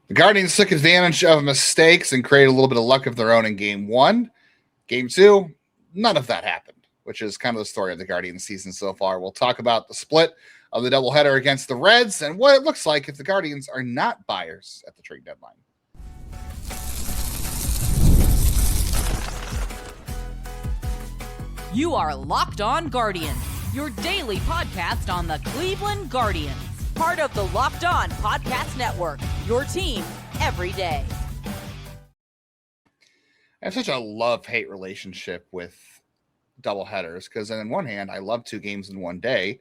The Guardians took advantage of mistakes and created a little bit of luck of their own in game one. Game two, none of that happened, which is kind of the story of the Guardians season so far. We'll talk about the split of the doubleheader against the Reds and what it looks like if the Guardians are not buyers at the trade deadline. You are Locked On Guardians, your daily podcast on the Cleveland Guardians. Part of the Locked On Podcast Network, your team every day. I have such a love-hate relationship with doubleheaders because on one hand, I love 2 games in one day,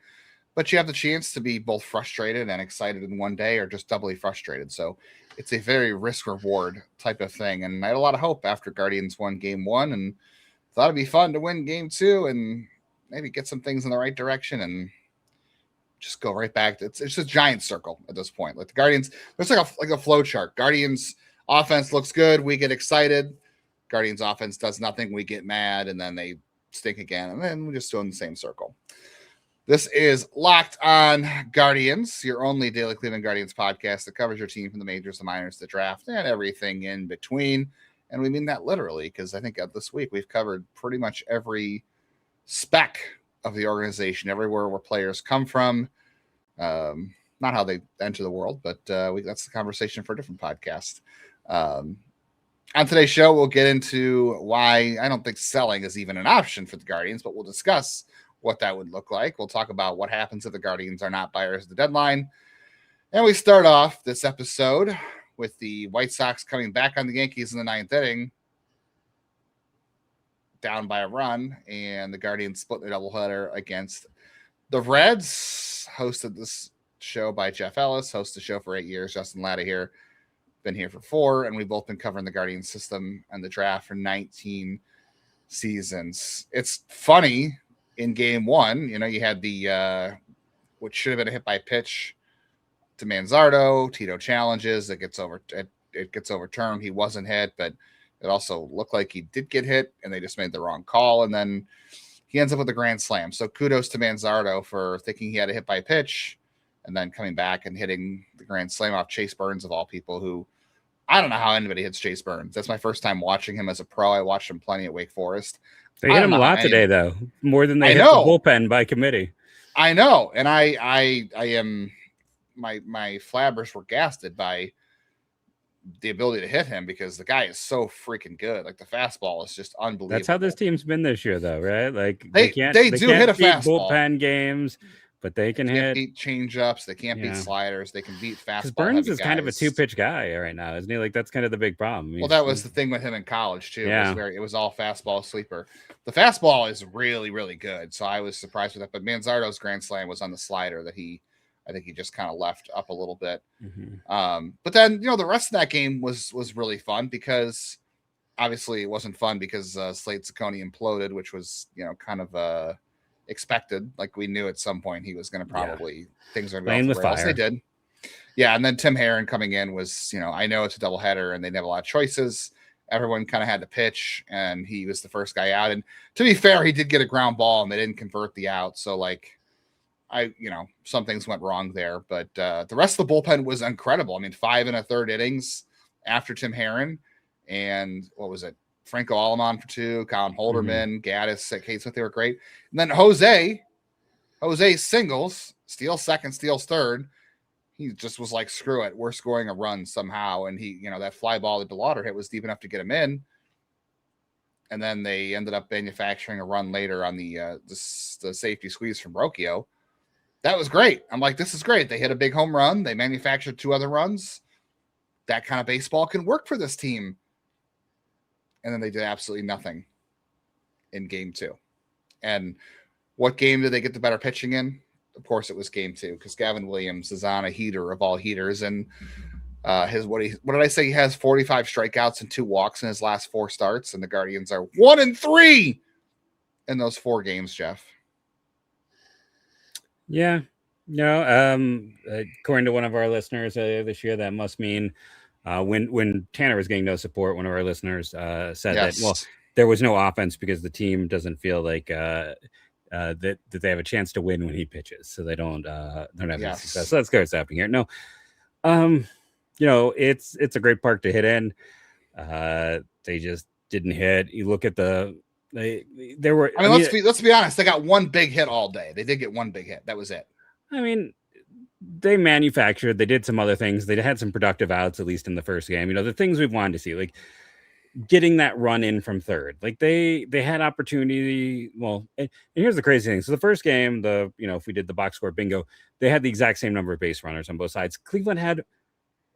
but you have the chance to be both frustrated and excited in one day or just doubly frustrated. So it's a very risk-reward type of thing. And I had a lot of hope after Guardians won game 1 and thought it'd be fun to win game 2 and maybe get some things in the right direction and just go right back. It's just a giant circle at this point. Like the Guardians, there's like a flow chart. Guardians offense looks good. We get excited. Guardians offense does nothing. We get mad and then they stink again. And then we're just doing the same circle. This is Locked On Guardians, your only daily Cleveland Guardians podcast that covers your team from the majors, the minors, the draft, and everything in between. And we mean that literally because I think this week we've covered pretty much every speck of the organization, everywhere where players come from, not how they enter the world, but that's the conversation for a different podcast. On today's show, we'll get into why I don't think selling is even an option for the Guardians, but we'll discuss what that would look like. We'll talk about what happens if the Guardians are not buyers at the deadline. And we start off this episode with the White Sox coming back on the Yankees in the 9th inning, down by a run, and the Guardians split their doubleheader against the Reds. Hosted this show by Jeff Ellis, hosted the show for 8 years. Justin Lada here, been here for 4, and we've both been covering the Guardians system and the draft for 19 seasons. It's funny, in game 1, you had the what should have been a hit by pitch to Manzardo. Tito challenges, it gets overturned. He wasn't hit, but it also looked like he did get hit, and they just made the wrong call. And then he ends up with a grand slam. So kudos to Manzardo for thinking he had a hit by pitch and then coming back and hitting the grand slam off Chase Burns, of all people, who I don't know how anybody hits Chase Burns. That's my first time watching him as a pro. I watched him plenty at Wake Forest. They hit him a lot today, though, more than they hit the bullpen by committee. I know, and I am my flabbers were gasted by the ability to hit him because the guy is so freaking good. Like the fastball is just unbelievable. That's how this team's been this year, though, right? Like they can't hit a fastball. Bullpen games, but they can beat change-ups. They can't beat sliders. They can beat fastball. Because Burns is kind of a 2-pitch guy right now, isn't he? Like that's kind of the big problem. Well, that was the thing with him in college too. Yeah. It was all fastball sleeper. The fastball is really, really good. So I was surprised with that. But Manzardo's grand slam was on the slider that I think he just kind of left up a little bit. Mm-hmm. But then, the rest of that game was really fun because obviously it wasn't fun because Slade Ciccone imploded, which was, kind of expected. Like we knew at some point he was going to probably things are going to go off the rails. They did. Yeah. And then Tim Herron coming in was, I know it's a doubleheader and they didn't have a lot of choices. Everyone kind of had to pitch and he was the first guy out. And to be fair, he did get a ground ball and they didn't convert the out. So some things went wrong there, but the rest of the bullpen was incredible. I mean, 5 1/3 innings after Tim Herron, and what was it? Franco Alamon for 2, Colin Holderman, Gaddis, Kate Smith, they were great. And then Jose singles, steals second, steals third. He just was like, screw it, we're scoring a run somehow. And he, that fly ball that DeLauder hit was deep enough to get him in. And then they ended up manufacturing a run later on the safety squeeze from Rocchio. That was great. I'm like, this is great. They hit a big home run. They manufactured 2 other runs. That kind of baseball can work for this team. And then they did absolutely nothing in game 2. And what game did they get the better pitching in? Of course, it was game 2 because Gavin Williams is on a heater of all heaters. And what did I say? He has 45 strikeouts and 2 walks in his last 4 starts. And the Guardians are 1-3 in those 4 games, Jeff. Yeah, according to one of our listeners this year, that must mean when Tanner was getting no support, one of our listeners said that there was no offense because the team doesn't feel like that they have a chance to win when he pitches, so they don't have any success. So that's what's happening here. No, it's a great park to hit in. They just didn't hit. You look at there were. I mean, let's be honest. They got one big hit all day. They did get one big hit. That was it. I mean, they manufactured. They did some other things. They had some productive outs, at least in the first game. The things we've wanted to see, like getting that run in from third. Like they had opportunity. Well, and here's the crazy thing. So the first game, if we did the box score bingo, they had the exact same number of base runners on both sides. Cleveland had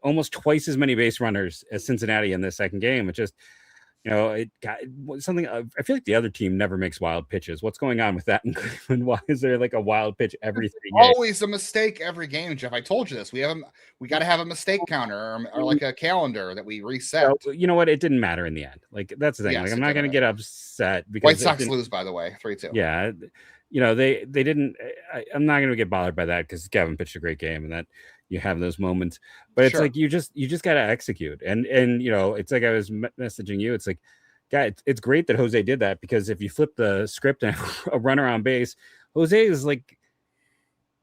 almost twice as many base runners as Cincinnati in the second game. It just, it got something. I feel like the other team never makes wild pitches. What's going on with that in Cleveland? Why is there like a wild pitch every 3 games? Always a mistake every game, Jeff. I told you this. We got to have a mistake counter or like a calendar that we reset. You know what? It didn't matter in the end. Like that's the thing. Yes, like I'm not going to get upset because White Sox lose, by the way, 3-2. Yeah, they didn't. I'm not going to get bothered by that because Gavin pitched a great game and that. You have those moments, but it's like you just got to execute, and it's like I was messaging you. It's like, guy, it's great that Jose did that because if you flip the script and a runner on base, Jose is like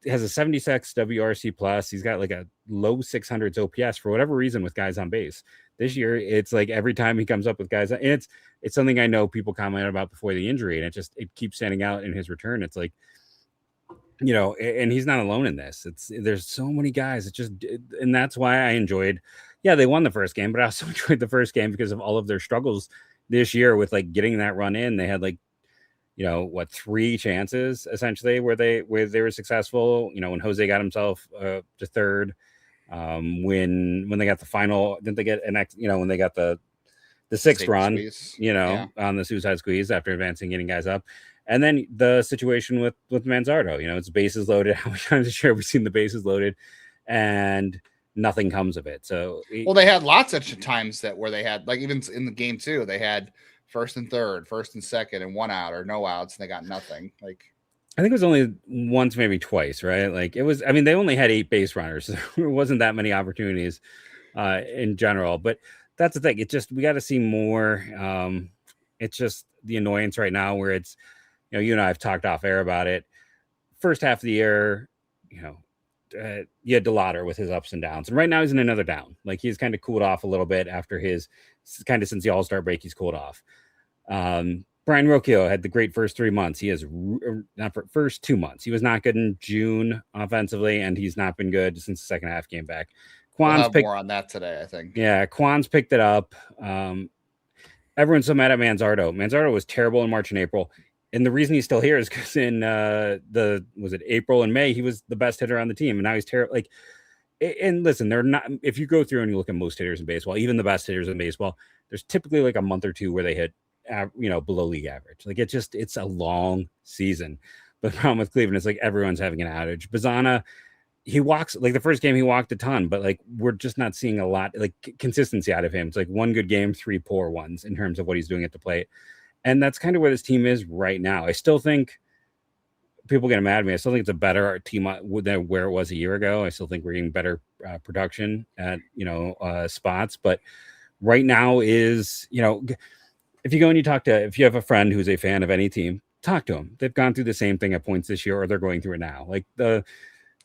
has a 76 WRC plus. He's got like a low 600s OPS for whatever reason with guys on base. This year, it's like every time he comes up with guys, and it's something I know people commented about before the injury, and it keeps standing out in his return. It's like. And he's not alone in this. There's so many guys. And that's why I enjoyed. Yeah, they won the first game, but I also enjoyed the first game because of all of their struggles this year with like getting that run in. They had like, 3 chances essentially where they were successful. When Jose got himself to third, when they got the final, didn't they get an when they got the sixth run, on the suicide squeeze after advancing, getting guys up. And then the situation with Manzardo, it's bases loaded. How many times this year have we seen the bases loaded and nothing comes of it? So, they had lots of times where they had, like, even in the game too, they had first and third, first and second, and 1 out or no outs, and they got nothing. Like, I think it was only once, maybe twice, right? Like it was, I mean, they only had 8 base runners. So there wasn't that many opportunities in general, but that's the thing. It's just, we got to see more. It's just the annoyance right now where it's, you and I have talked off air about it. First half of the year, you had Doubleheader with his ups and downs. And right now he's in another down. Like he's kind of cooled off a little bit after since the All-Star break, he's cooled off. Brian Rocchio had the great first 3 months. He has first 2 months. He was not good in June offensively, and he's not been good since the second half came back. We'll have more on that today, I think. Yeah, Kwan's picked it up. Everyone's so mad at Manzardo. Manzardo was terrible in March and April. And the reason he's still here is because in April and May, he was the best hitter on the team. And now he's terrible. Like, and listen, they're not, if you go through and you look at most hitters in baseball, even the best hitters in baseball, there's typically like a month or two where they hit, below league average. Like it's a long season. But the problem with Cleveland is like everyone's having an outage. Bazzana, he walks, like the first game he walked a ton, but like we're just not seeing a lot like consistency out of him. It's like 1 good game, 3 poor ones in terms of what he's doing at the plate. And that's kind of where this team is right now. I still think people get mad at me. I still think it's a better team than where it was a year ago. I still think we're getting better production at, spots. But right now is, if you go and if you have a friend who's a fan of any team, talk to them. They've gone through the same thing at points this year, or they're going through it now. Like the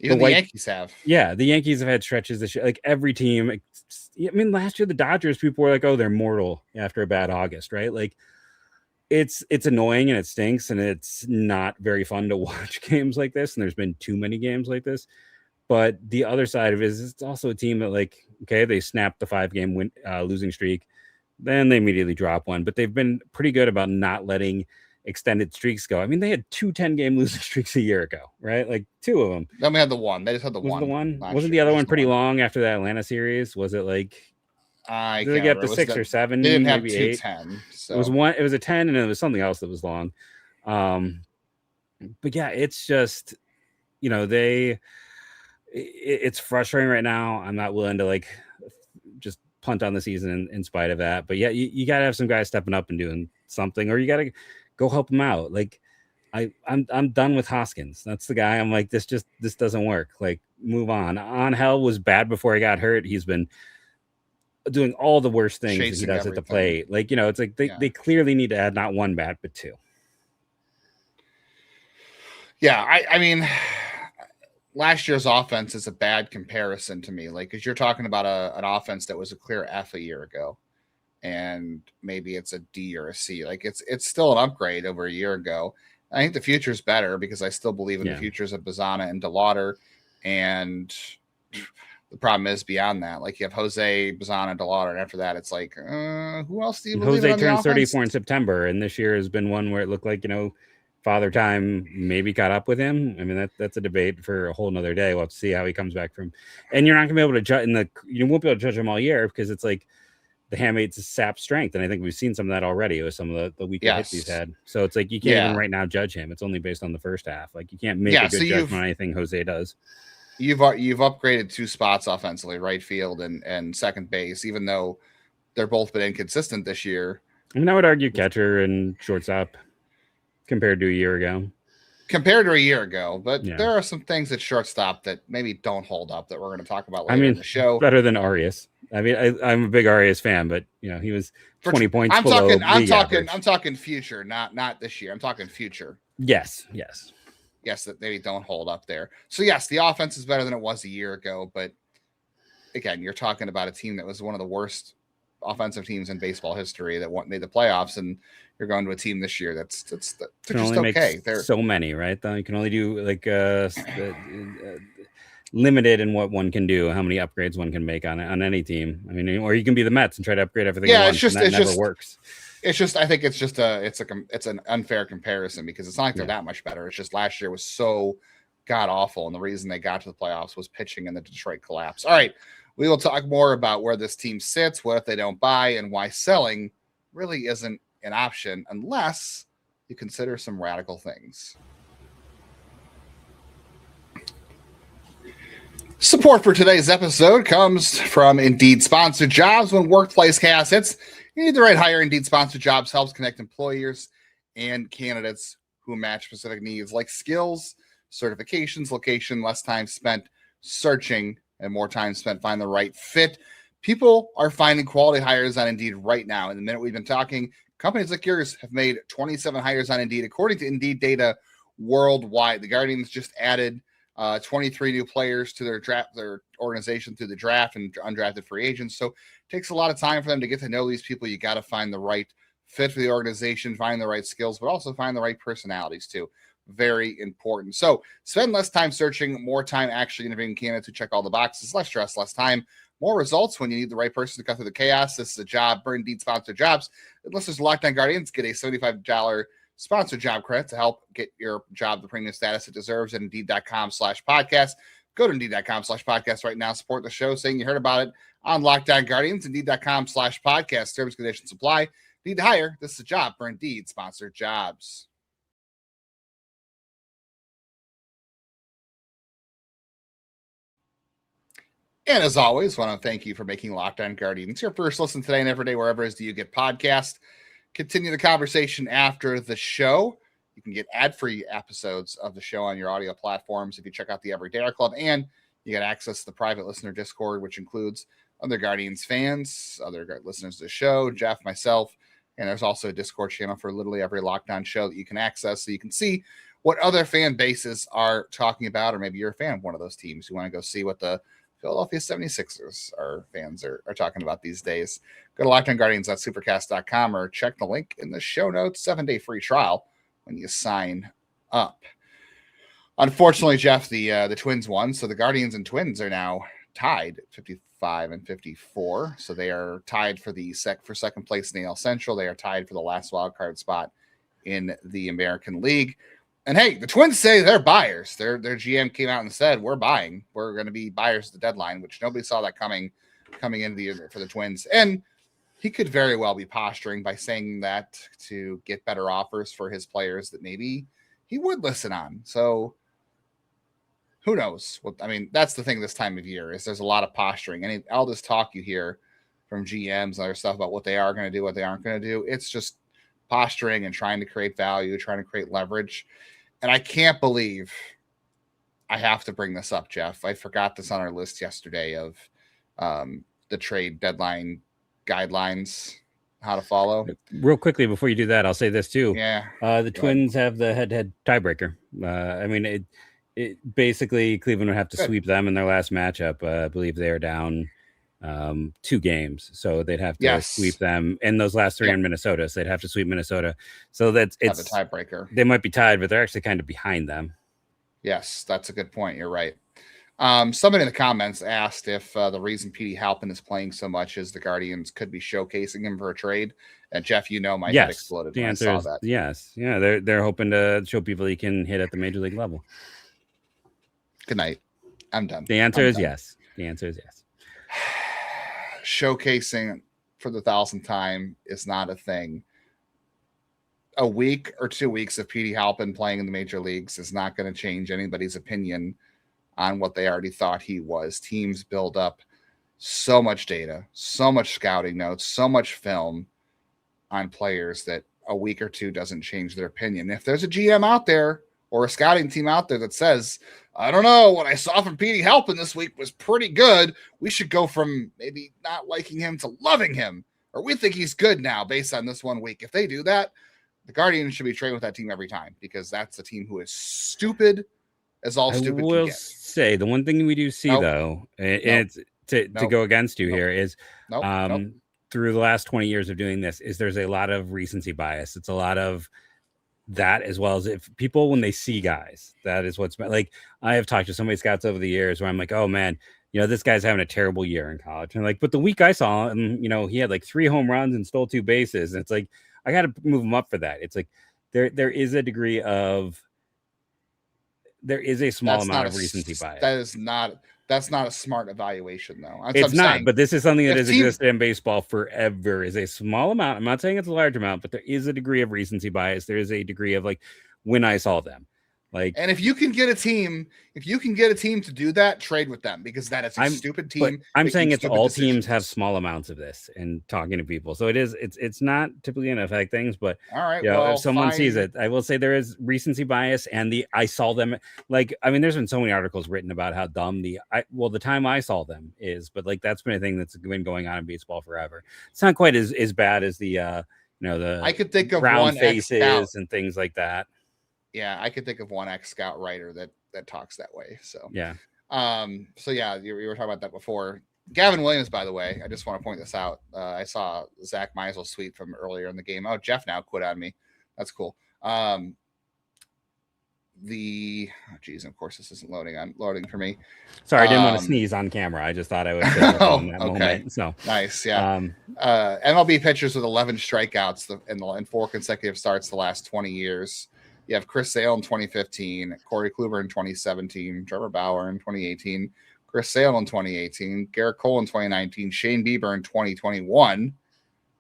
Yankees have. Yeah, the Yankees have had stretches this year. Like every team. I mean, last year the Dodgers, people were like, oh, they're mortal after a bad August, right? Like, it's annoying and it stinks and it's not very fun to watch games like this. And there's been too many games like this. But the other side of it is it's also a team that, like, okay, they snapped the 5-game losing streak. Then they immediately drop one. But they've been pretty good about not letting extended streaks go. I mean, they had 2 10-game losing streaks a year ago, right? Like 2 of them. Then we had the one. They just had the one. Was the one? Wasn't the other one pretty long after that Atlanta series? Was it like... I did they get the 6 or 7? They didn't have maybe 2 8. 10. So. It was one. It was a 10, and it was something else that was long. But yeah, it's just, it's frustrating right now. I'm not willing to like just punt on the season in spite of that. But yeah, you got to have some guys stepping up and doing something, or you got to go help them out. Like I'm done with Hoskins. That's the guy. I'm like, this doesn't work. Like, move on. Angel was bad before he got hurt. He's been doing all the worst things he does at the plate. Like, it's like they clearly need to add not 1 bat, but 2. Yeah, I mean, last year's offense is a bad comparison to me. Like, because you're talking about an offense that was a clear F a year ago, and maybe it's a D or a C. Like, it's still an upgrade over a year ago. I think the future is better because I still believe in the futures of Bazzana and DeLauder. And the problem is beyond that, like you have Jose, Bazzana, DeLauder, and after that, it's like, who else do you believe in? Jose turns 34 in September, and this year has been one where it looked like, Father Time maybe caught up with him. I mean, that's a debate for a whole nother day. We'll have to see how he comes back from. And you're not going to be able to judge you won't be able to judge him all year because it's like the handmaid's sap strength, and I think we've seen some of that already with some of the weaker hits he's had. So it's like you can't even right now judge him. It's only based on the first half. Like you can't make a good judgment on anything Jose does. You've upgraded 2 spots offensively, right field and second base, even though they're both been inconsistent this year. I mean, I would argue catcher and shortstop compared to a year ago. But there are some things at shortstop that maybe don't hold up that we're going to talk about later in the show. Better than Arias. I mean, I'm a big Arias fan, but he was 20 points I'm below I'm talking future, not this year. I'm talking future. Yes, that maybe don't hold up there. So yes, the offense is better than it was a year ago, but again, you're talking about a team that was one of the worst offensive teams in baseball history that made the playoffs, and you're going to a team this year that's just okay. They're so many, right? Though you can only do like limited in what one can do, how many upgrades one can make on any team. I mean, or you can be the Mets and try to upgrade everything. Yeah, it never works. It's just, I think it's an unfair comparison because it's not like they're that much better. It's just last year was so god awful, and the reason they got to the playoffs was pitching and the Detroit collapse. All right, we will talk more about where this team sits, what if they don't buy, and why selling really isn't an option unless you consider some radical things. Support for today's episode comes from Indeed Sponsored Jobs. When workplace chaos hits, you need the right hire. Indeed Sponsored Jobs helps connect employers and candidates who match specific needs like skills, certifications, location, less time spent searching, and more time spent finding the right fit. People are finding quality hires on Indeed right now. In the minute we've been talking, companies like yours have made 27 hires on Indeed, according to Indeed data worldwide. The Guardians just added 23 new players to their organization through the draft and undrafted free agents. So it takes a lot of time for them to get to know these people. You got to find the right fit for the organization, find the right skills, but also find the right personalities too. Very important. So spend less time searching, more time actually interviewing candidates who check all the boxes. Less stress, less time, more results when you need the right person to cut through the chaos. This is a job for Indeed Sponsored Jobs. Listeners of Locked On Guardians get a $75 sponsored job credit to help get your job the premium status it deserves at Indeed.com/podcast. Go to Indeed.com/podcast right now. Support the show saying you heard about it on Locked On Guardians. Indeed.com/podcast. Terms, conditions apply. Need to hire. This is a job for Indeed Sponsored Jobs. And as always, I want to thank you for making Locked On Guardians your first listen today and every day, wherever it is that you get podcasts. Continue the conversation after the show. You can get ad-free episodes of the show on your audio platforms if you check out the Everyday Club, and you get access to the private listener Discord, which includes other Guardians fans, other listeners to the show, Jeff, myself, and there's also a Discord channel for literally every Locked On show that you can access so you can see what other fan bases are talking about, or maybe you're a fan of one of those teams. You want to go see what the Philadelphia 76ers fans are talking about these days. Go to LockedOnGuardians.supercast.com or check the link in the show notes. 7-day free trial when you sign up. Unfortunately, Jeff, the Twins won, so the Guardians and Twins are now tied 55 and 54. So they are tied for second place in the AL Central. They are tied for the last wild card spot in the American League. And hey, the Twins say they're buyers. Their GM came out and said, we're buying. We're going to be buyers at the deadline, which nobody saw that coming into the year for the Twins. And he could very well be posturing by saying that to get better offers for his players that maybe he would listen on. So who knows? Well, I mean, that's the thing this time of year is there's a lot of posturing. And all this talk you hear from GMs and other stuff about what they are going to do, what they aren't going to do, it's just posturing and trying to create value, trying to create leverage. And I can't believe I have to bring this up, Jeff. I forgot this on our list yesterday of the trade deadline guidelines, how to follow. Real quickly before you do that, I'll say this too. Yeah. The Twins have the head-to-head tiebreaker. I mean, basically Cleveland would have to Good. sweep them in their last matchup. I believe they are down 2 games, so they'd have to sweep them in those last 3 in Minnesota. So they'd have to sweep Minnesota. So it's a tiebreaker. They might be tied, but they're actually kind of behind them. Yes, that's a good point. You're right. Somebody in the comments asked if the reason Petey Halpin is playing so much is the Guardians could be showcasing him for a trade. And Jeff, my head exploded when I saw that. Yes. Yeah, they're hoping to show people he can hit at the major league level. Good night. I'm done. The answer is yes. The answer is yes. Showcasing for the 1,000th time is not a thing. A week or 2 weeks of Petey Halpin playing in the major leagues is not going to change anybody's opinion on what they already thought he was. Teams build up so much data, so much scouting notes, so much film on players that a week or two doesn't change their opinion. If there's a GM out there or a scouting team out there that says, I don't know, what I saw from Petey Halpin this week was pretty good, we should go from maybe not liking him to loving him, or we think he's good now based on this 1 week. If they do that, the Guardians should be trading with that team every time, because that's a team who is stupid as all stupid I will can get. say the one thing we do see though, it's to go against you here is through the last 20 years of doing this, is there's a lot of recency bias. It's a lot of that, as well as if people, when they see guys, that is what's like. I have talked to so many scouts over the years where I'm like, oh man, this guy's having a terrible year in college. And like, but the week I saw him, he had like 3 home runs and stole 2 bases. And it's like, I got to move him up for that. It's like, there is a degree of, there is a small amount of recency bias. That's not a smart evaluation, though. It's not, but this is something that has existed in baseball forever. Is a small amount. I'm not saying it's a large amount, but there is a degree of recency bias. There is a degree of like when I saw them. And if you can get a team to do that, trade with them, because that is a stupid team. I'm saying it's all teams have small amounts of this and talking to people. So it's not typically going to affect things, but all right. If someone sees it, I will say there is recency bias, and I saw them. There's been so many articles written about how dumb the time I saw them is, but that's been a thing that's been going on in baseball forever. It's not quite as bad as the I could think of round one faces and things like that. Yeah, I could think of one ex-scout writer that talks that way. So yeah. So yeah, you were talking about that before. Gavin Williams, by the way, I just want to point this out. I saw Zach Meisel's tweet from earlier in the game. Oh, Jeff now quit on me. That's cool. Of course this isn't loading for me. Sorry, I didn't want to sneeze on camera. I just thought I would say that in that moment. So nice, yeah. MLB pitchers with 11 strikeouts in 4 consecutive starts the last 20 years. You have Chris Sale in 2015, Corey Kluber in 2017, Trevor Bauer in 2018, Chris Sale in 2018, Garrett Cole in 2019, Shane Bieber in 2021,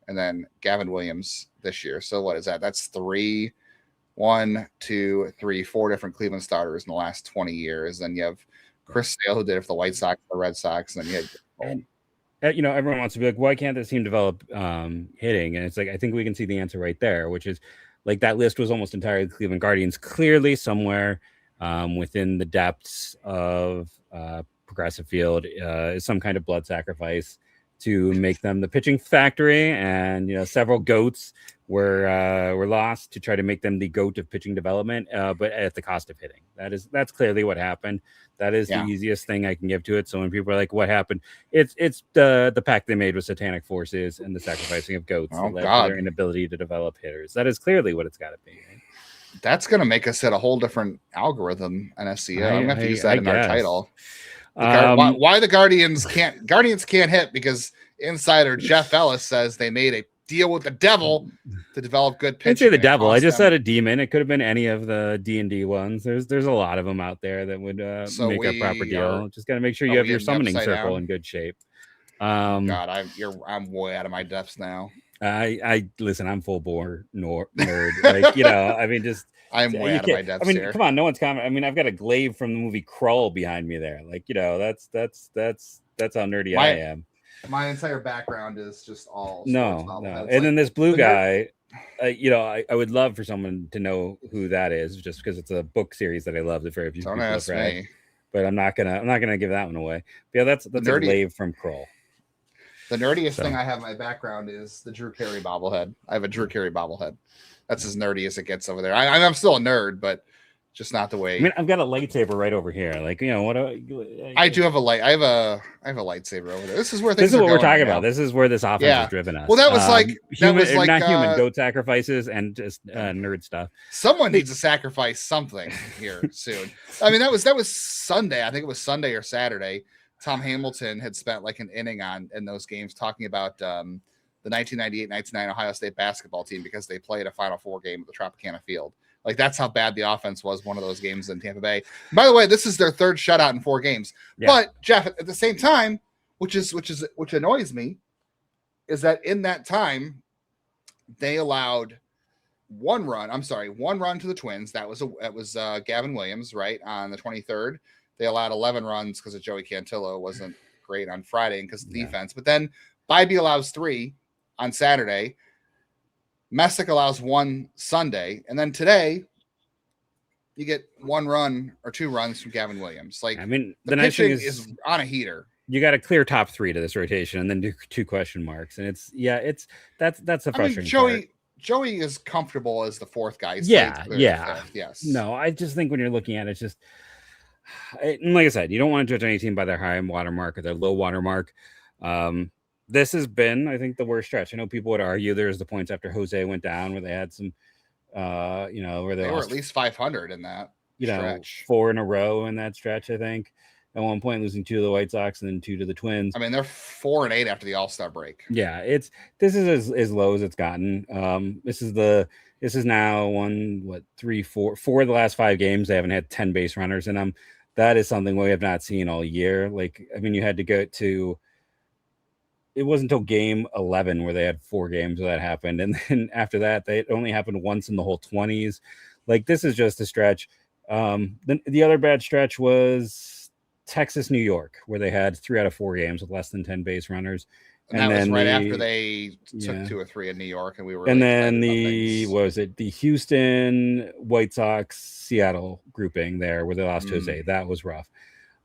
and then Gavin Williams this year. So what is that? That's 4 different Cleveland starters in the last 20 years. Then you have Chris Sale, who did it for the White Sox, the Red Sox, and then you had everyone wants to be like, why can't this team develop hitting? And it's like, I think we can see the answer right there, which is, that list was almost entirely the Cleveland Guardians. Clearly, somewhere within the depths of Progressive Field is some kind of blood sacrifice to make them the pitching factory, and several goats were lost to try to make them the goat of pitching development, but at the cost of hitting. That's clearly what happened. That is the easiest thing I can give to it. So when people are like, what happened? It's the pact they made with satanic forces and the sacrificing of goats that led to their inability to develop hitters. That is clearly what it's got to be. Right? That's going to make us hit a whole different algorithm in SEO. I'm going to have to use that in our title. Why the Guardians can't hit, because insider Jeff Ellis says they made a deal with the devil to develop good pitching. I didn't say the devil. I just said a demon. It could have been any of the D&D ones. There's a lot of them out there that would make a proper deal. Just got to make sure you have your summoning circle in good shape. God, I'm way out of my depths now. I listen. I'm full bore nerd. I'm way out of my depths here. Come on, no one's commenting. I mean, I've got a glaive from the movie Krull behind me there. That's how nerdy I am. My entire background is just all no. And then this blue guy, I would love for someone to know who that is, just because it's a book series that I love. That very few people have read. But I'm not gonna give that one away. But yeah, that's a glaive from Krull. The nerdiest thing I have in my background is the Drew Carey bobblehead. I have a Drew Carey bobblehead. That's as nerdy as it gets over there. I'm still a nerd, but Just not the way. I mean, I've got a lightsaber right over here. Like, what I do have a light. I have a lightsaber over there. This is where things. This is what we're talking right about. Now. This is where this offense has driven us. Well, that was not human goat sacrifices and just nerd stuff. Someone needs to sacrifice something here soon. I mean, that was Sunday. I think it was Sunday or Saturday. Tom Hamilton had spent like an inning in those games talking about the 1998-99 Ohio State basketball team because they played a Final Four game at the Tropicana Field. Like, that's how bad the offense was one of those games in Tampa Bay. By the way, this is their third shutout in 4 games. Yeah. But Jeff, at the same time, which annoys me, is that in that time they allowed one run to the Twins. That was Gavin Williams, right, on the 23rd. They allowed 11 runs because of Joey Cantillo wasn't great on Friday and because of the defense. But then Bybee allows 3 on Saturday. Messick allows 1 Sunday, and then today you get 1 run or 2 runs from Gavin Williams. Like, I mean, the nice thing is on a heater. You got a clear top 3 to this rotation, and then do 2 question marks, and that's a frustrating part. Joey is comfortable as the 4th guy. Yes. No, I just think when you're looking at it, it's just like I said, you don't want to judge any team by their high watermark or their low watermark. This has been, I think, the worst stretch. I know people would argue there's the points after Jose went down where they had some, where they were at least 500 in that stretch. 4 in a row in that stretch, I think. At one point, losing 2 to the White Sox and then 2 to the Twins. I mean, they're 4-8 after the All-Star break. Yeah, this is as low as it's gotten. This is now 3, 4 of the last 5 games. They haven't had 10 base runners in them. That is something we have not seen all year. Like, I mean, you had to go to. It wasn't until game 11 where they had 4 games where that happened. And then after that, it only happened once in the whole 20s. Like, this is just a stretch. The other bad stretch was Texas, New York, where they had 3 out of 4 games with less than 10 base runners. And that was right after they took 2 or 3 in New York. And we were. And then the Houston, White Sox, Seattle grouping there where they lost Jose. That was rough.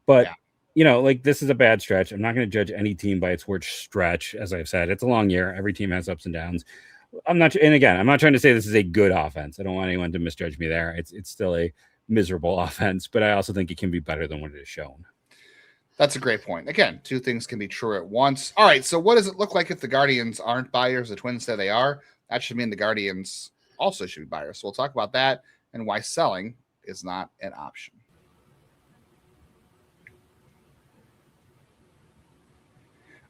But like, this is a bad stretch. I'm not going to judge any team by its worst stretch. As I've said, it's a long year. Every team has ups and downs. I'm not trying to say this is a good offense. I don't want anyone to misjudge me there. It's still a miserable offense, but I also think it can be better than what it has shown. That's a great point. Again, 2 things can be true at once. All right, so what does it look like if the Guardians aren't buyers? The Twins say they are. That should mean the Guardians also should be buyers. So we'll talk about that and why selling is not an option.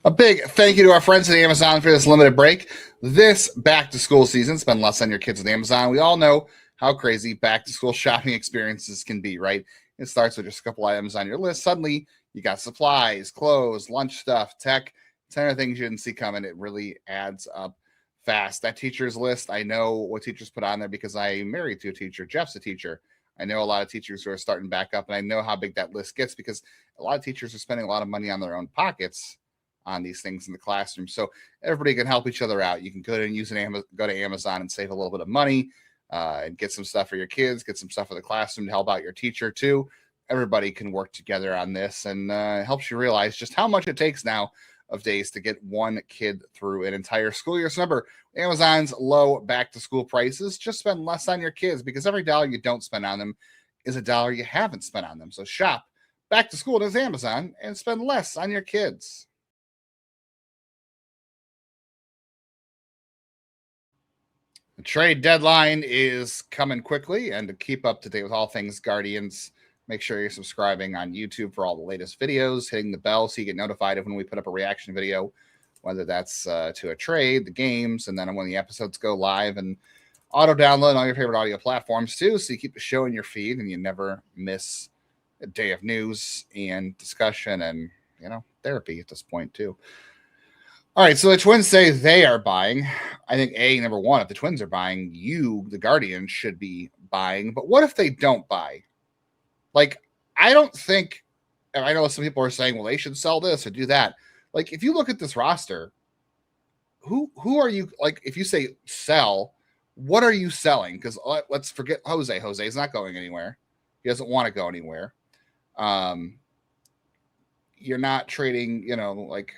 A big thank you to our friends at Amazon for this limited break. This back-to-school season, spend less on your kids with Amazon. We all know how crazy back-to-school shopping experiences can be, right? It starts with just a couple items on your list. Suddenly, you got supplies, clothes, lunch stuff, tech, 10 other things you didn't see coming. It really adds up fast. That teacher's list, I know what teachers put on there because I'm married to a teacher. Jeff's a teacher. I know a lot of teachers who are starting back up, and I know how big that list gets because a lot of teachers are spending a lot of money on their own pockets on these things in the classroom. So everybody can help each other out. You can go to Amazon and save a little bit of money and get some stuff for your kids, get some stuff for the classroom to help out your teacher too. Everybody can work together on this, and helps you realize just how much it takes now of days to get one kid through an entire school year. So remember, Amazon's low back-to-school prices. Just spend less on your kids because every dollar you don't spend on them is a dollar you haven't spent on them. So shop back to school with Amazon and spend less on your kids. The trade deadline is coming quickly, and to keep up to date with all things Guardians, make sure you're subscribing on YouTube for all the latest videos, hitting the bell so you get notified of when we put up a reaction video, whether that's to a trade, the games, and then when the episodes go live, and auto-download on all your favorite audio platforms too, so you keep the show in your feed and you never miss a day of news and discussion and, therapy at this point too. All right, so the Twins say they are buying. I think, number one, if the Twins are buying, you, the Guardians, should be buying. But what if they don't buy? Like, I don't think, I know some people are saying, well, they should sell this or do that. Like, if you look at this roster, who are you, like, if you say sell, what are you selling? Because let's forget Jose. Jose's not going anywhere. He doesn't want to go anywhere. You're not trading, like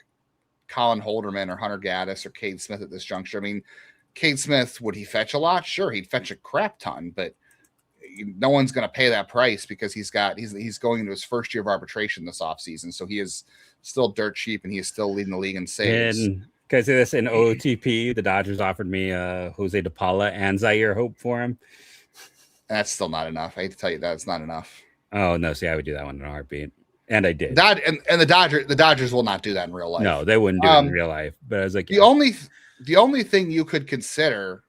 Colin Holderman or Hunter Gaddis or Cade Smith at this juncture. I mean, Cade Smith, would he fetch a lot? Sure, he'd fetch a crap ton, but no one's going to pay that price because he's going into his first year of arbitration this offseason. So he is still dirt cheap, and he is still leading the league in saves. And can I say this? In OTP, the Dodgers offered me Jose DePaula and Zaire Hope for him. That's still not enough. I hate to tell you that it's not enough. Oh no! See, I would do that one in a heartbeat, and I did. And the Dodgers will not do that in real life. No, they wouldn't do it in real life. But I was like, the only thing you could consider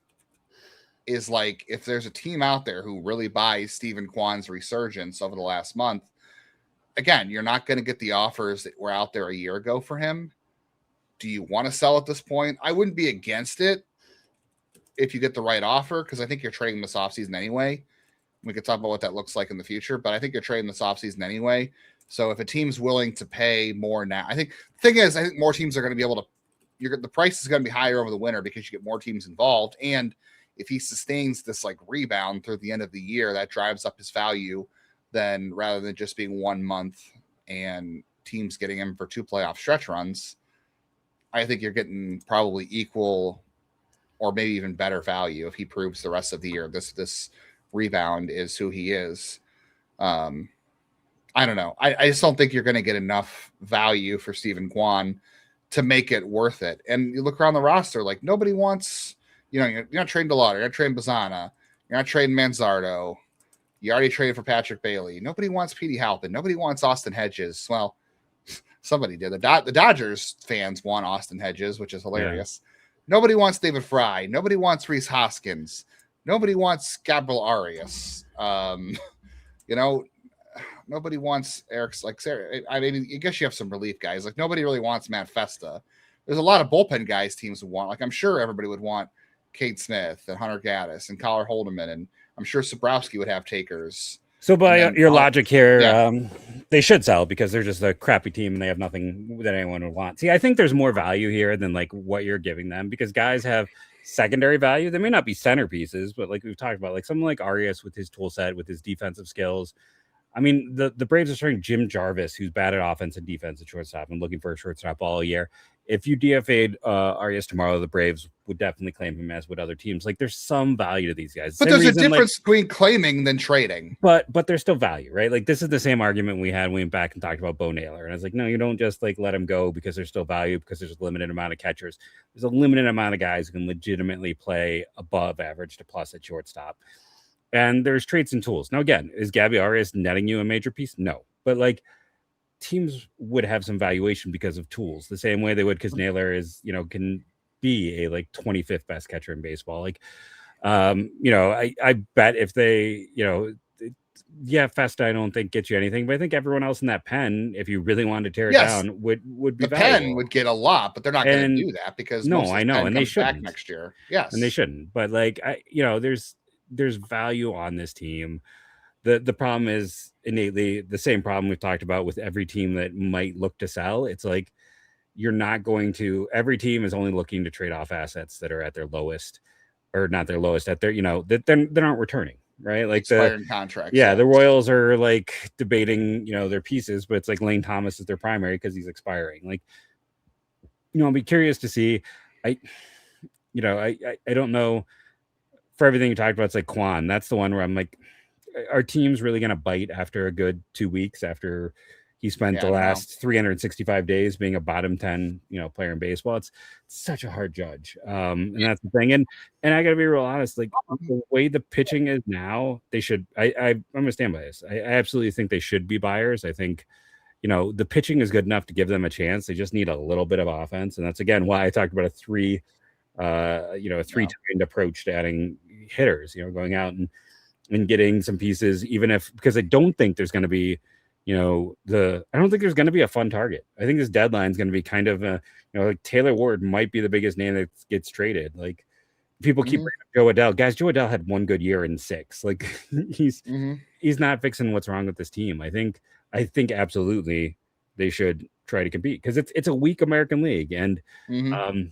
is like if there's a team out there who really buys Stephen Kwan's resurgence over the last month. Again, you're not going to get the offers that were out there a year ago for him. Do you want to sell at this point? I wouldn't be against it if you get the right offer, because I think you're trading this offseason anyway. We could talk about what that looks like in the future, but I think you're trading this offseason anyway. So if a team's willing to pay more now, I think the thing is, I think more teams are going to be able to, the price is going to be higher over the winter because you get more teams involved. And if he sustains this like rebound through the end of the year, that drives up his value then rather than just being 1 month and teams getting him for 2 playoff stretch runs. I think you're getting probably equal or maybe even better value if he proves the rest of the year this rebound is who he is. I don't know. I just don't think you're going to get enough value for Stephen Kwan to make it worth it. And you look around the roster, like nobody wants, you're not trading Delauder, you're not trading Bazzana, you're not trading Manzardo. You already traded for Patrick Bailey. Nobody wants Petey Halpin. Nobody wants Austin Hedges. Well, somebody did. The Dodgers fans want Austin Hedges, which is hilarious. Yeah. Nobody wants David Fry. Nobody wants Rhys Hoskins. Nobody wants Gabriel Arias. Nobody wants Eric's like Sarah. I mean, I guess you have some relief guys. Like nobody really wants Matt Festa. There's a lot of bullpen guys teams would want. Like I'm sure everybody would want Cade Smith and Hunter Gaddis and Collar Holderman, and I'm sure Sobrowski would have takers. So by your logic here, they should sell because they're just a crappy team and they have nothing that anyone would want. See, I think there's more value here than like what you're giving them because guys have secondary value. They may not be centerpieces, but like we've talked about, like someone like Arias with his tool set, with his defensive skills. I mean, the Braves are starting Jim Jarvis, who's bad at offense and defense at shortstop and looking for a shortstop all year. If you DFA'd Arias tomorrow, the Braves would definitely claim him, as would other teams. Like there's some value to these guys. But there's a difference between claiming than trading. But there's still value, right? Like this is the same argument we had when we went back and talked about Bo Naylor. And I was like, no, you don't just like let him go because there's still value because there's a limited amount of catchers. There's a limited amount of guys who can legitimately play above average to plus at shortstop. And there's traits and tools. Now, again, is Gabby Arias netting you a major piece? No. But like teams would have some valuation because of tools, the same way they would because Naylor is, can be a like 25th best catcher in baseball. Like, I bet if they, Festa, I don't think gets you anything, but I think everyone else in that pen, if you really wanted to tear it down, would be the valuable. Pen would get a lot, but they're not going to do that because I know, and they shouldn't next year. Yes, and they shouldn't. But like, there's value on this team. The problem is innately the same problem we've talked about with every team that might look to sell. It's like you're not going to. Every team is only looking to trade off assets that are at their lowest, or not their lowest, at their that aren't returning. Right, like expiring contracts. Yeah, the Royals are like debating, their pieces, but it's like Lane Thomas is their primary because he's expiring. Like, I'll be curious to see. I don't know. For everything you talked about, it's like Kwan. That's the one where I'm like, our team's really going to bite after a good 2 weeks after he spent the last 365 days being a bottom 10, player in baseball. It's such a hard judge. And that's the thing. And I got to be real honest, like the way the pitching is now, they should, I'm going to stand by this. I absolutely think they should be buyers. I think, the pitching is good enough to give them a chance. They just need a little bit of offense. And that's, again, why I talked about a three-timed approach to adding hitters, going out and getting some pieces, because I don't think there's going to be, I don't think there's going to be a fun target. I think this deadline is going to be kind of, like Taylor Ward might be the biggest name that gets traded. Like people keep bringing up Joe Adell. Guys, Joe Adell had one good year in 6. Like he's not fixing what's wrong with this team. I think absolutely they should try to compete because it's a weak American League and, the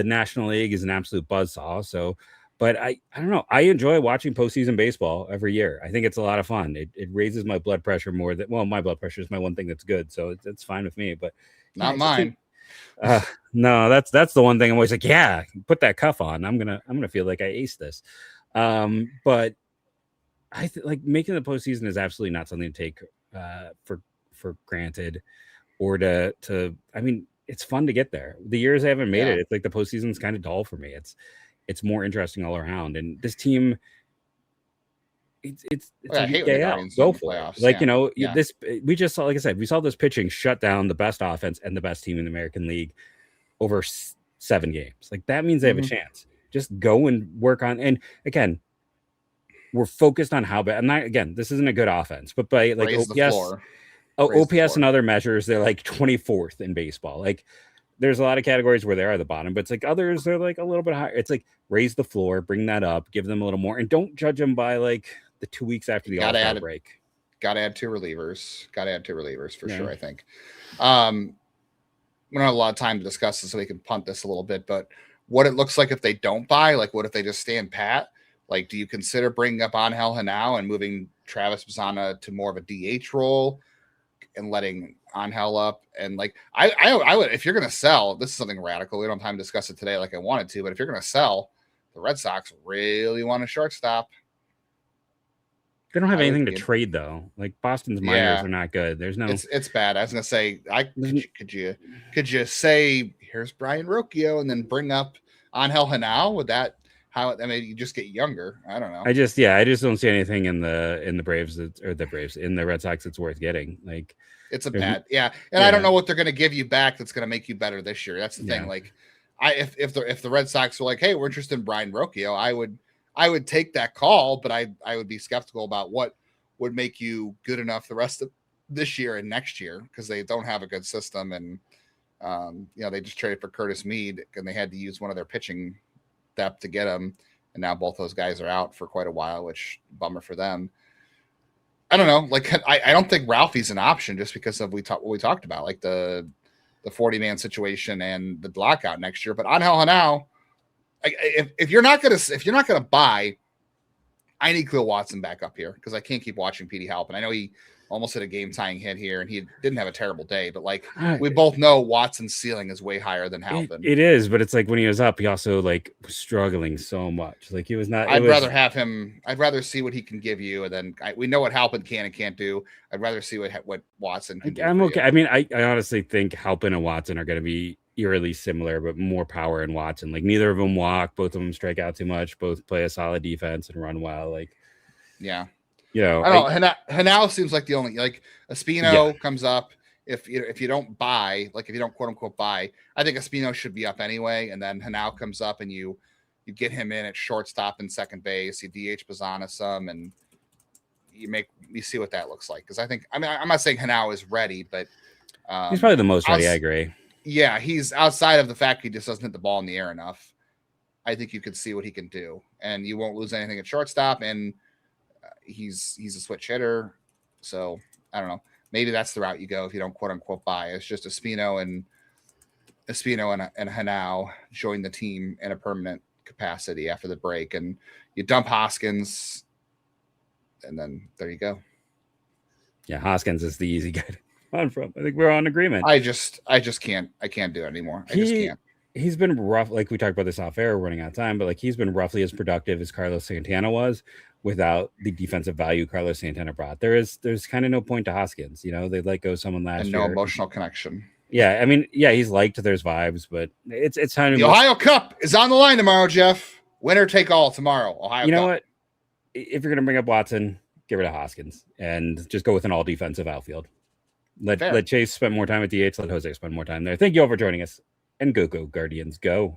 National League is an absolute buzzsaw. So, but I don't know. I enjoy watching postseason baseball every year. I think it's a lot of fun. It raises my blood pressure more than, my blood pressure is my one thing that's good. So it's fine with me, but not mine. No, that's the one thing I'm always like, yeah, put that cuff on. I'm going to feel like I aced this. But like making the postseason is absolutely not something to take for granted, or to. I mean, it's fun to get there. The years I haven't made it, it's like the postseason's kind of dull for me. It's more interesting all around, and this team. It's I hate when the go for playoffs. Like this we just saw, like I said, we saw this pitching shut down the best offense and the best team in the American League over 7 games. Like that means they have a chance. Just go and work on. And again, we're focused on how bad. And again, this isn't a good offense, but by like OPS and other measures, they're like 24th in baseball. Like there's a lot of categories where they are at the bottom, but it's like others, they're like a little bit higher. It's like raise the floor, bring that up, give them a little more, and don't judge them by like the 2 weeks after the All-Star break. Got to add 2 relievers. For sure, I think. We don't have a lot of time to discuss this, so we can punt this a little bit, but what it looks like if they don't buy, like what if they just stand pat? Like, do you consider bringing up Angel Henao and moving Travis Bazzana to more of a DH role and letting Angel up? And like, I would, if you're going to sell, this is something radical. We don't have time to discuss it today like I wanted to, but if you're going to sell, the Red Sox really want a shortstop. They don't have anything to trade though. Like Boston's minors are not good. There's no. It's bad. I was gonna say, could you say here's Brian Rocchio and then bring up Angel Henao? Would that you just get younger? I don't know. I just don't see anything in the Braves in the Red Sox that's worth getting. Like it's bad. And I don't know what they're gonna give you back that's gonna make you better this year. That's the thing. Like if the Red Sox were like, hey, we're interested in Brian Rocchio, I would take that call, but I would be skeptical about what would make you good enough the rest of this year and next year, because they don't have a good system. And, they just traded for Curtis Mead and they had to use one of their pitching depth to get him. And now both those guys are out for quite a while, which bummer for them. I don't know. Like, I don't think Ralphie's an option just because of what we talked about, like the 40-man situation and the lockout next year. But Angel Henao, if you're not gonna buy, I need Cleo Watson back up here because I can't keep watching Petey Halpin. I know he almost hit a game-tying hit here, and he didn't have a terrible day, but like we both know Watson's ceiling is way higher than Halpin. It is, but it's like when he was up, he also like was struggling so much. Like he was not. I'd rather see what he can give you, and then we know what Halpin can and can't do. I'd rather see what Watson can do. I'm okay. I mean, I honestly think Halpin and Watson are going to be eerily similar, but more power in Watson. Like neither of them walk, both of them strike out too much, both play a solid defense and run well. Like, yeah, I don't know. Henao seems like the only, like Espino comes up. If you don't buy, like if you don't quote unquote buy, I think Espino should be up anyway. And then Henao comes up and you get him in at shortstop and second base. You DH Bazzana some, and you see what that looks like. Because I'm not saying Henao is ready, but he's probably the most ready. I agree. Yeah, he's outside of the fact he just doesn't hit the ball in the air enough. I think you could see what he can do, and you won't lose anything at shortstop. And he's a switch hitter, so I don't know. Maybe that's the route you go if you don't quote unquote buy. It's just Espino and Henao join the team in a permanent capacity after the break, and you dump Hoskins, and then there you go. Yeah, Hoskins is the easy guy. I think we're on agreement. I just can't. I can't do it anymore. I just can't. He's been rough. Like we talked about this off air, running out of time, but like he's been roughly as productive as Carlos Santana was without the defensive value Carlos Santana brought. There's kind of no point to Hoskins. They let go someone last year. No emotional connection. Yeah, I mean, he's liked. There's vibes, but it's time to. The Ohio Cup is on the line tomorrow, Jeff. Winner take all tomorrow. Ohio. You know what? If you're gonna bring up Watson, get rid of Hoskins and just go with an all defensive outfield. Let Chase spend more time at DH. Let Jose spend more time there. Thank you all for joining us. And go Guardians, go.